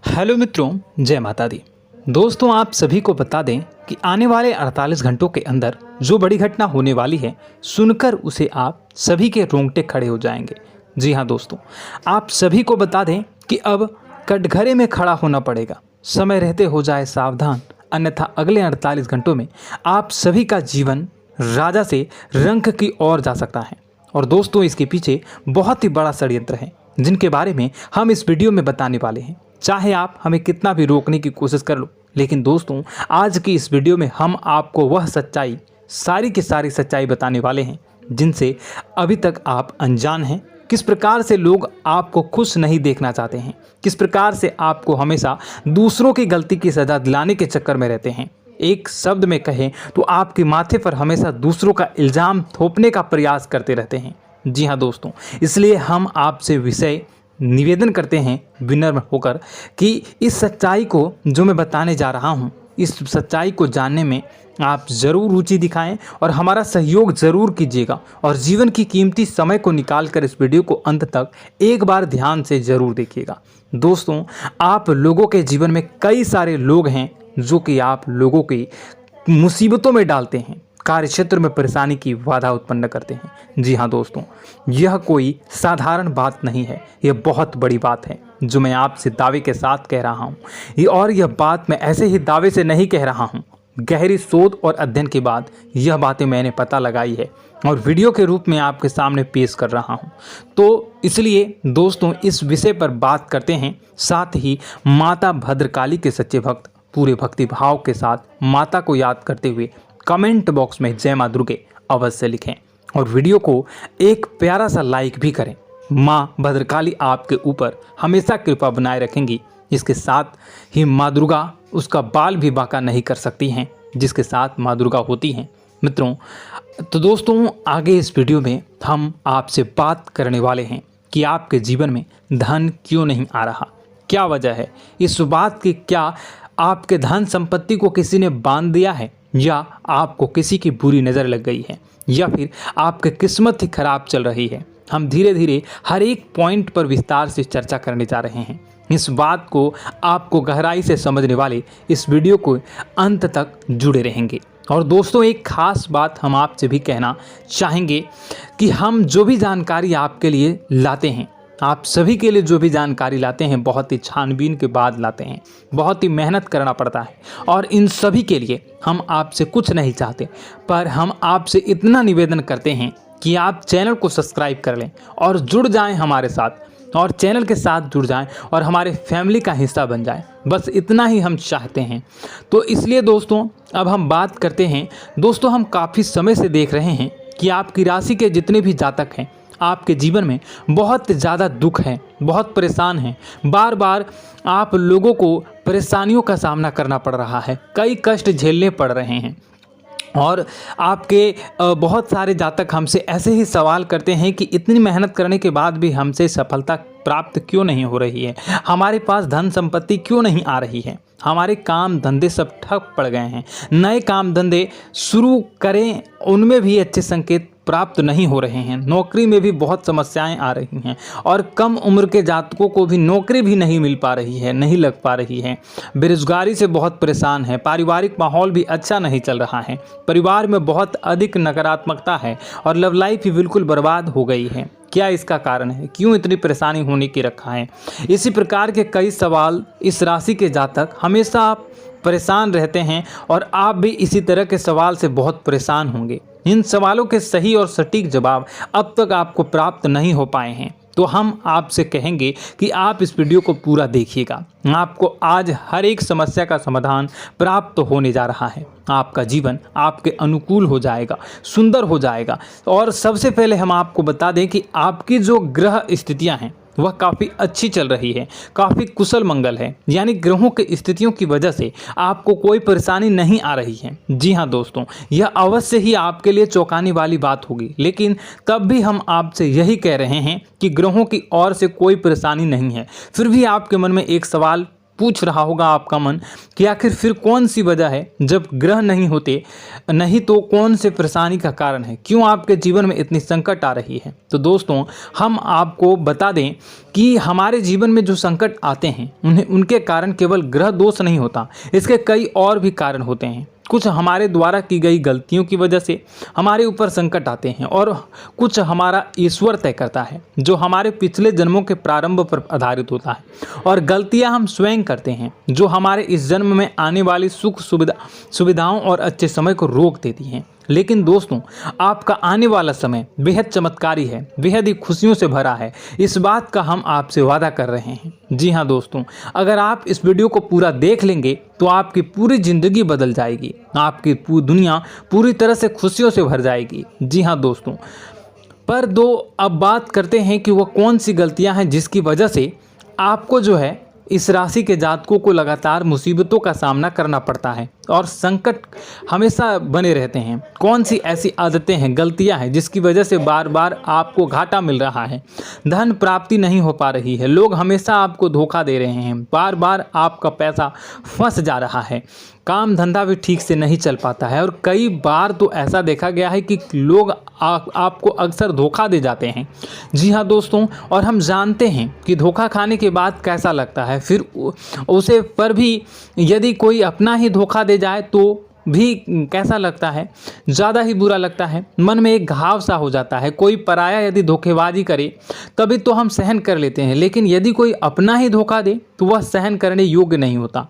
Hello मित्रों, जय माता दी। दोस्तों, आप सभी को बता दें कि आने वाले 48 घंटों के अंदर जो बड़ी घटना होने वाली है, सुनकर उसे आप सभी के रोंगटे खड़े हो जाएंगे। जी हाँ दोस्तों, आप सभी को बता दें कि अब कटघरे में खड़ा होना पड़ेगा। समय रहते हो जाए सावधान, अन्यथा अगले 48 घंटों में आप सभी का जीवन राजा से रंक की ओर जा सकता है। और दोस्तों, इसके पीछे बहुत ही बड़ा षड्यंत्र है जिनके बारे में हम इस वीडियो में बताने वाले हैं। चाहे आप हमें कितना भी रोकने की कोशिश कर लो, लेकिन दोस्तों, आज की इस वीडियो में हम आपको वह सच्चाई, सारी की सारी सच्चाई बताने वाले हैं जिनसे अभी तक आप अनजान हैं। किस प्रकार से लोग आपको खुश नहीं देखना चाहते हैं, किस प्रकार से आपको हमेशा दूसरों की गलती की सज़ा दिलाने के चक्कर में रहते हैं। एक शब्द में कहें तो आपके माथे पर हमेशा दूसरों का इल्ज़ाम थोपने का प्रयास करते रहते हैं। जी हाँ दोस्तों, इसलिए हम आपसे विषय निवेदन करते हैं विनम्र होकर कि इस सच्चाई को जो मैं बताने जा रहा हूँ, इस सच्चाई को जानने में आप ज़रूर रुचि दिखाएं और हमारा सहयोग ज़रूर कीजिएगा। और जीवन की कीमती समय को निकाल कर इस वीडियो को अंत तक एक बार ध्यान से ज़रूर देखिएगा। दोस्तों, आप लोगों के जीवन में कई सारे लोग हैं जो कि आप लोगों की मुसीबतों में डालते हैं, कार्य क्षेत्र में परेशानी की बाधा उत्पन्न करते हैं। जी हाँ दोस्तों, यह कोई साधारण बात नहीं है, यह बहुत बड़ी बात है जो मैं आपसे दावे के साथ कह रहा हूँ। और यह बात मैं ऐसे ही दावे से नहीं कह रहा हूँ, गहरी शोध और अध्ययन के बाद यह बातें मैंने पता लगाई है और वीडियो के रूप में आपके सामने पेश कर रहा हूँ। तो इसलिए दोस्तों, इस विषय पर बात करते हैं। साथ ही माता भद्रकाली के सच्चे भक्त पूरे भक्ति भाव के साथ माता को याद करते हुए कमेंट बॉक्स में जय मां दुर्गे अवश्य लिखें और वीडियो को एक प्यारा सा लाइक भी करें। मां भद्रकाली आपके ऊपर हमेशा कृपा बनाए रखेंगी। इसके साथ ही मां दुर्गा उसका बाल भी बांका नहीं कर सकती हैं जिसके साथ मां दुर्गा होती हैं। मित्रों, तो दोस्तों, आगे इस वीडियो में हम आपसे बात करने वाले हैं कि आपके जीवन में धन क्यों नहीं आ रहा, क्या वजह है इस बात की। क्या आपके धन संपत्ति को किसी ने बांध दिया है, या आपको किसी की बुरी नज़र लग गई है, या फिर आपकी किस्मत ही खराब चल रही है। हम धीरे धीरे हर एक पॉइंट पर विस्तार से चर्चा करने जा रहे हैं। इस बात को आपको गहराई से समझने वाले इस वीडियो को अंत तक जुड़े रहेंगे। और दोस्तों, एक खास बात हम आपसे भी कहना चाहेंगे कि हम जो भी जानकारी आपके लिए लाते हैं, आप सभी के लिए जो भी जानकारी लाते हैं, बहुत ही छानबीन के बाद लाते हैं, बहुत ही मेहनत करना पड़ता है। और इन सभी के लिए हम आपसे कुछ नहीं चाहते, पर हम आपसे इतना निवेदन करते हैं कि आप चैनल को सब्सक्राइब कर लें और जुड़ जाएं हमारे साथ, और चैनल के साथ जुड़ जाएं और हमारे फैमिली का हिस्सा बन जाएं। बस इतना ही हम चाहते हैं। तो इसलिए दोस्तों, अब हम बात करते हैं। दोस्तों, हम काफ़ी समय से देख रहे हैं कि आपकी राशि के जितने भी जातक हैं, आपके जीवन में बहुत ज़्यादा दुख है, बहुत परेशान हैं। बार बार आप लोगों को परेशानियों का सामना करना पड़ रहा है, कई कष्ट झेलने पड़ रहे हैं। और आपके बहुत सारे जातक हमसे ऐसे ही सवाल करते हैं कि इतनी मेहनत करने के बाद भी हमसे सफलता प्राप्त क्यों नहीं हो रही है, हमारे पास धन संपत्ति क्यों नहीं आ रही है, हमारे काम धंधे सब ठप पड़ गए हैं, नए काम धंधे शुरू करें उनमें भी अच्छे संकेत प्राप्त नहीं हो रहे हैं, नौकरी में भी बहुत समस्याएं आ रही हैं, और कम उम्र के जातकों को भी नौकरी भी नहीं मिल पा रही है, नहीं लग पा रही है, बेरोजगारी से बहुत परेशान है, पारिवारिक माहौल भी अच्छा नहीं चल रहा है, परिवार में बहुत अधिक नकारात्मकता है और लव लाइफ भी बिल्कुल बर्बाद हो गई है। क्या इसका कारण है, क्यों इतनी परेशानी होने की रखा है? इसी प्रकार के कई सवाल इस राशि के जातक हमेशा आप परेशान रहते हैं और आप भी इसी तरह के सवाल से बहुत परेशान होंगे। इन सवालों के सही और सटीक जवाब अब तक आपको प्राप्त नहीं हो पाए हैं, तो हम आपसे कहेंगे कि आप इस वीडियो को पूरा देखिएगा। आपको आज हर एक समस्या का समाधान प्राप्त होने जा रहा है। आपका जीवन आपके अनुकूल हो जाएगा, सुंदर हो जाएगा। और सबसे पहले हम आपको बता दें कि आपकी जो ग्रह स्थितियां हैं वह काफ़ी अच्छी चल रही है, काफ़ी कुशल मंगल है, यानी ग्रहों की स्थितियों की वजह से आपको कोई परेशानी नहीं आ रही है। जी हाँ दोस्तों, यह अवश्य ही आपके लिए चौंकाने वाली बात होगी, लेकिन तब भी हम आपसे यही कह रहे हैं कि ग्रहों की ओर से कोई परेशानी नहीं है। फिर भी आपके मन में एक सवाल पूछ रहा होगा आपका मन कि आखिर फिर कौन सी वजह है, जब ग्रह नहीं होते नहीं तो कौन से परेशानी का कारण है, क्यों आपके जीवन में इतनी संकट आ रही है। तो दोस्तों हम आपको बता दें कि हमारे जीवन में जो संकट आते हैं उनके कारण केवल ग्रह दोष नहीं होता, इसके कई और भी कारण होते हैं। कुछ हमारे द्वारा की गई गलतियों की वजह से हमारे ऊपर संकट आते हैं और कुछ हमारा ईश्वर तय करता है, जो हमारे पिछले जन्मों के प्रारंभ पर आधारित होता है। और गलतियां हम स्वयं करते हैं, जो हमारे इस जन्म में आने वाली सुख सुविधाओं और अच्छे समय को रोक देती हैं। लेकिन दोस्तों आपका आने वाला समय बेहद चमत्कारी है, बेहद ही खुशियों से भरा है, इस बात का हम आपसे वादा कर रहे हैं। जी हाँ दोस्तों, अगर आप इस वीडियो को पूरा देख लेंगे तो आपकी पूरी ज़िंदगी बदल जाएगी, आपकी पूरी दुनिया पूरी तरह से खुशियों से भर जाएगी। जी हाँ दोस्तों, पर अब बात करते हैं कि वो कौन सी गलतियां हैं जिसकी वजह से आपको जो है इस राशि के जातकों को लगातार मुसीबतों का सामना करना पड़ता है और संकट हमेशा बने रहते हैं। कौन सी ऐसी आदतें हैं, गलतियां हैं जिसकी वजह से बार बार आपको घाटा मिल रहा है, धन प्राप्ति नहीं हो पा रही है, लोग हमेशा आपको धोखा दे रहे हैं, बार बार आपका पैसा फंस जा रहा है, काम धंधा भी ठीक से नहीं चल पाता है और कई बार तो ऐसा देखा गया है कि लोग आपको अक्सर धोखा दे जाते हैं। जी हाँ दोस्तों, और हम जानते हैं कि धोखा खाने के बाद कैसा लगता है, फिर उसे पर भी यदि कोई अपना ही धोखा दे जाए तो भी कैसा लगता है, ज़्यादा ही बुरा लगता है, मन में एक घाव सा हो जाता है। कोई पराया यदि धोखेबाजी करे तभी तो हम सहन कर लेते हैं, लेकिन यदि कोई अपना ही धोखा दे तो वह सहन करने योग्य नहीं होता।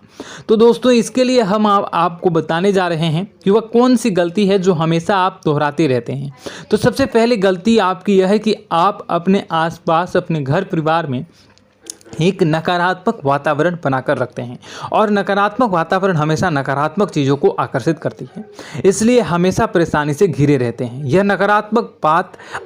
तो दोस्तों इसके लिए हम आपको बताने जा रहे हैं कि वह कौन सी गलती है जो हमेशा आप दोहराते रहते हैं। तो सबसे पहली गलती आपकी यह है कि आप अपने आसपास, अपने घर परिवार में एक नकारात्मक वातावरण बनाकर रखते हैं और नकारात्मक वातावरण हमेशा नकारात्मक चीज़ों को आकर्षित करती है, इसलिए हमेशा परेशानी से घिरे रहते हैं। यह नकारात्मक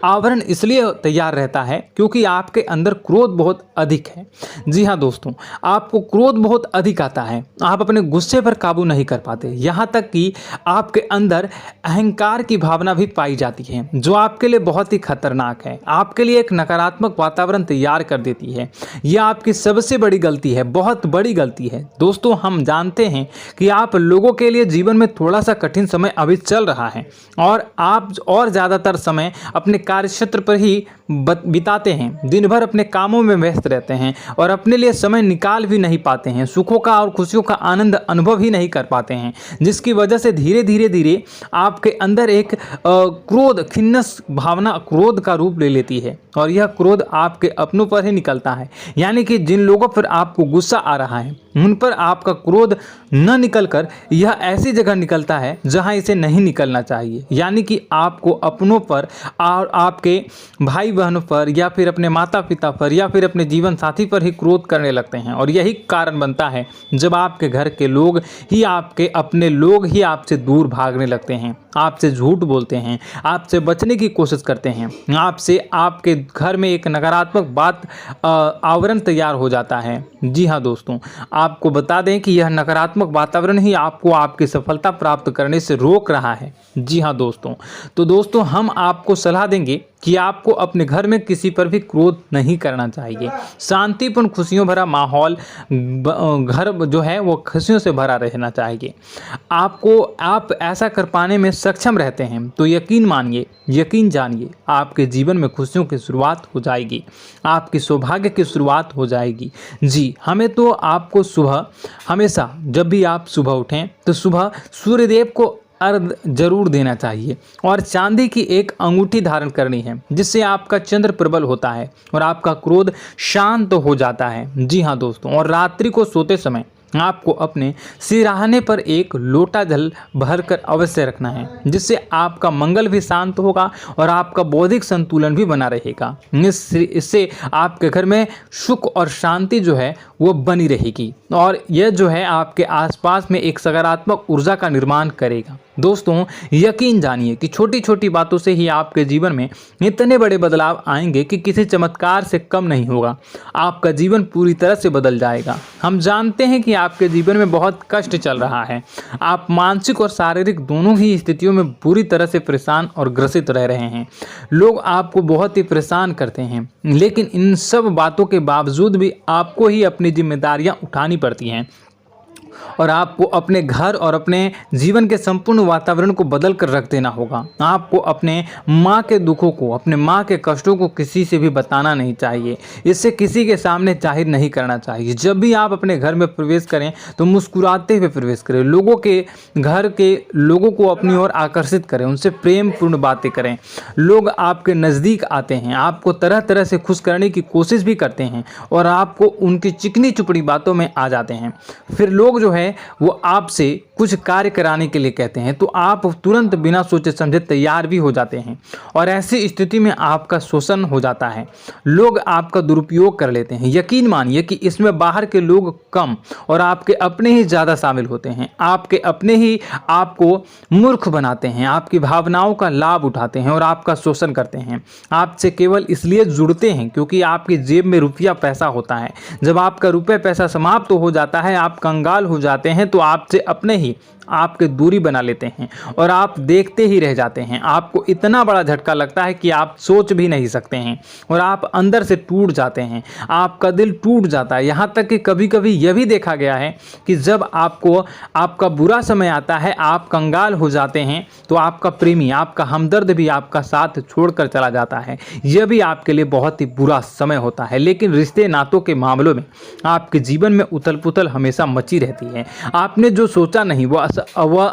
आवरण इसलिए तैयार रहता है क्योंकि आपके अंदर क्रोध बहुत अधिक है। जी हाँ दोस्तों, आपको क्रोध बहुत अधिक आता है, आप अपने गुस्से पर काबू नहीं कर पाते, यहाँ तक कि आपके अंदर अहंकार की भावना भी पाई जाती है, जो आपके लिए बहुत ही खतरनाक है, आपके लिए एक नकारात्मक वातावरण तैयार कर देती है। यह आपकी सबसे बड़ी गलती है, बहुत बड़ी गलती है। दोस्तों हम जानते हैं कि आप लोगों के लिए जीवन में थोड़ा सा कठिन समय अभी चल रहा है और आप और ज़्यादातर समय अपने कार्यक्षेत्र पर ही बिताते हैं, दिन भर अपने कामों में व्यस्त रहते हैं और अपने लिए समय निकाल भी नहीं पाते हैं, सुखों का और खुशियों का आनंद अनुभव ही नहीं कर पाते हैं, जिसकी वजह से धीरे धीरे आपके अंदर एक क्रोध, खिन्नस भावना क्रोध का रूप ले लेती है और यह क्रोध आपके अपनों पर ही निकलता है। यानी कि जिन लोगों पर आपको गुस्सा आ रहा है उन पर आपका क्रोध न निकलकर यह ऐसी जगह निकलता है जहां इसे नहीं निकलना चाहिए। यानी कि आपको अपनों पर और आपके भाई बहनों पर या फिर अपने माता पिता पर या फिर अपने जीवन साथी पर ही क्रोध करने लगते हैं और यही कारण बनता है जब आपके घर के लोग ही, आपके अपने लोग ही आपसे दूर भागने लगते हैं, आपसे झूठ बोलते हैं, आपसे बचने की कोशिश करते हैं, आपसे आपके घर में एक नकारात्मक आवरण तैयार हो जाता है। जी हाँ दोस्तों, आपको बता दें कि यह नकारात्मक वातावरण ही आपको आपकी सफलता प्राप्त करने से रोक रहा है। जी हाँ दोस्तों, तो दोस्तों हम आपको सलाह देंगे कि आपको अपने घर में किसी पर भी क्रोध नहीं करना चाहिए। शांतिपूर्ण खुशियों भरा माहौल, घर जो है वो खुशियों से भरा रहना चाहिए। आप ऐसा कर पाने में सक्षम रहते हैं तो यकीन मानिए, यकीन जानिए, आपके जीवन में खुशियों की शुरुआत हो जाएगी, आपकी सौभाग्य की शुरुआत हो जाएगी। जी, हमें तो आपको सुबह, हमेशा जब भी आप सुबह उठें तो सुबह सूर्यदेव को अर्घ जरूर देना चाहिए और चांदी की एक अंगूठी धारण करनी है, जिससे आपका चंद्र प्रबल होता है और आपका क्रोध शांत हो जाता है। जी हाँ दोस्तों, और रात्रि को सोते समय आपको अपने सिरहाने पर एक लोटा जल भरकर अवश्य रखना है, जिससे आपका मंगल भी शांत होगा और आपका बौद्धिक संतुलन भी बना रहेगा। इससे आपके घर में सुख और शांति जो है वो बनी रहेगी और यह जो है आपके आसपास में एक सकारात्मक ऊर्जा का निर्माण करेगा। दोस्तों, यकीन जानिए कि छोटी छोटी बातों से ही आपके जीवन में इतने बड़े बदलाव आएंगे कि किसी चमत्कार से कम नहीं होगा। आपका जीवन पूरी तरह से बदल जाएगा। हम जानते हैं कि आपके जीवन में बहुत कष्ट चल रहा है। आप मानसिक और शारीरिक दोनों ही स्थितियों में पूरी तरह से परेशान और ग्रसित रह रहे हैं। लोग आपको बहुत ही परेशान करते हैं, लेकिन इन सब बातों के बावजूद भी आपको ही अपनी जिम्मेदारियां उठानी पड़ती हैं और आपको अपने घर और अपने जीवन के संपूर्ण वातावरण को बदल कर रख देना होगा। आपको अपने माँ के दुखों को, अपने माँ के कष्टों को किसी से भी बताना नहीं चाहिए। इससे किसी के सामने जाहिर नहीं करना चाहिए। जब भी आप अपने घर में प्रवेश करें तो मुस्कुराते हुए प्रवेश करें। लोगों के घर के लोगों को अपनी ओर आकर्षित करें, उनसे प्रेम पूर्ण बातें करें। लोग आपके नज़दीक आते हैं, आपको तरह तरह से खुश करने की कोशिश भी करते हैं और आपको उनकी चिकनी चुपड़ी बातों में आ जाते हैं। फिर लोग जो है वो आपसे कुछ कार्य कराने के लिए कहते हैं तो आप तुरंत बिना सोचे समझे तैयार भी हो जाते हैं और ऐसी स्थिति में आपका शोषण हो जाता है। लोग आपका दुरुपयोग कर लेते हैं। यकीन मानिए कि इसमें बाहर के लोग कम और आपके अपने ही ज़्यादा शामिल होते हैं। आपके अपने ही आपको मूर्ख बनाते हैं, आपकी भावनाओं का लाभ उठाते हैं और आपका शोषण करते हैं। आपसे केवल इसलिए जुड़ते हैं क्योंकि आपकी जेब में रुपया पैसा होता है। जब आपका रुपया पैसा समाप्त हो जाता है, आप कंगाल हो जाते हैं तो आपसे अपने ही आपके दूरी बना लेते हैं और आप देखते ही रह जाते हैं। आपको इतना बड़ा झटका लगता है कि आप सोच भी नहीं सकते हैं और आप अंदर से टूट जाते हैं। आपका दिल टूट जाता है। यहाँ तक कि कभी कभी यह भी देखा गया है कि जब आपको आपका बुरा समय आता है, आप कंगाल हो जाते हैं तो आपका प्रेमी, आपका हमदर्द भी आपका साथ छोड़कर चला जाता है। यह भी आपके लिए बहुत ही बुरा समय होता है। लेकिन रिश्ते नातों के मामलों में आपके जीवन में उथल पुथल हमेशा मची रहती है। आपने जो सोचा नहीं वह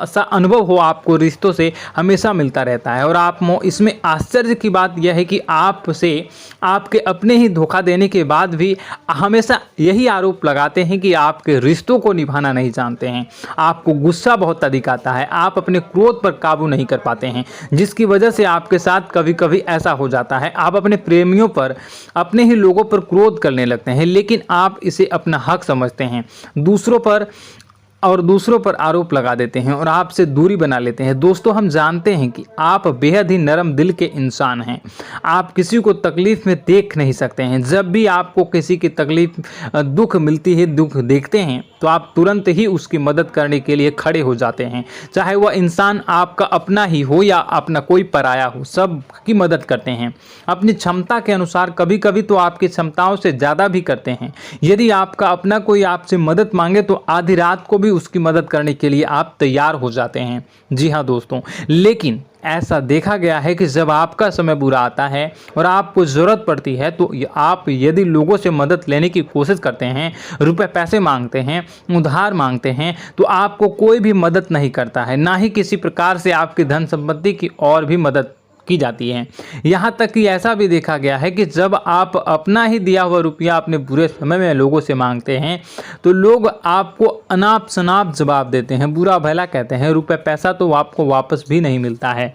ऐसा अनुभव हो आपको रिश्तों से हमेशा मिलता रहता है। और आप इसमें आश्चर्य की बात यह है कि आपसे आपके अपने ही धोखा देने के बाद भी हमेशा यही आरोप लगाते हैं कि आपके रिश्तों को निभाना नहीं जानते हैं। आपको गुस्सा बहुत अधिक आता है, आप अपने क्रोध पर काबू नहीं कर पाते हैं, जिसकी वजह से आपके साथ कभी कभी ऐसा हो जाता है आप अपने प्रेमियों पर, अपने ही लोगों पर क्रोध करने लगते हैं, लेकिन आप इसे अपना हक समझते हैं। दूसरों पर आरोप लगा देते हैं और आपसे दूरी बना लेते हैं। दोस्तों, हम जानते हैं कि आप बेहद ही नरम दिल के इंसान हैं। आप किसी को तकलीफ में देख नहीं सकते हैं। जब भी आपको किसी की तकलीफ, दुख मिलती है, दुख देखते हैं तो आप तुरंत ही उसकी मदद करने के लिए खड़े हो जाते हैं। चाहे वह इंसान आपका अपना ही हो या अपना कोई पराया हो, सब की मदद करते हैं अपनी क्षमता के अनुसार। कभी कभी तो आपकी क्षमताओं से ज़्यादा भी करते हैं। यदि आपका अपना कोई आपसे मदद मांगे तो आधी रात को भी उसकी मदद करने के लिए आप तैयार हो जाते हैं। जी हाँ दोस्तों, लेकिन ऐसा देखा गया है कि जब आपका समय बुरा आता है और आपको ज़रूरत पड़ती है तो आप यदि लोगों से मदद लेने की कोशिश करते हैं, रुपए पैसे मांगते हैं, उधार मांगते हैं, तो आपको कोई भी मदद नहीं करता है। ना ही किसी प्रकार से आपकी धन संपत्ति की और भी मदद की जाती है। यहाँ तक कि ऐसा भी देखा गया है कि जब आप अपना ही दिया हुआ रुपया अपने बुरे समय में लोगों से मांगते हैं तो लोग आपको अनाप शनाप जवाब देते हैं, बुरा भला कहते हैं। रुपये पैसा तो आपको वापस भी नहीं मिलता है।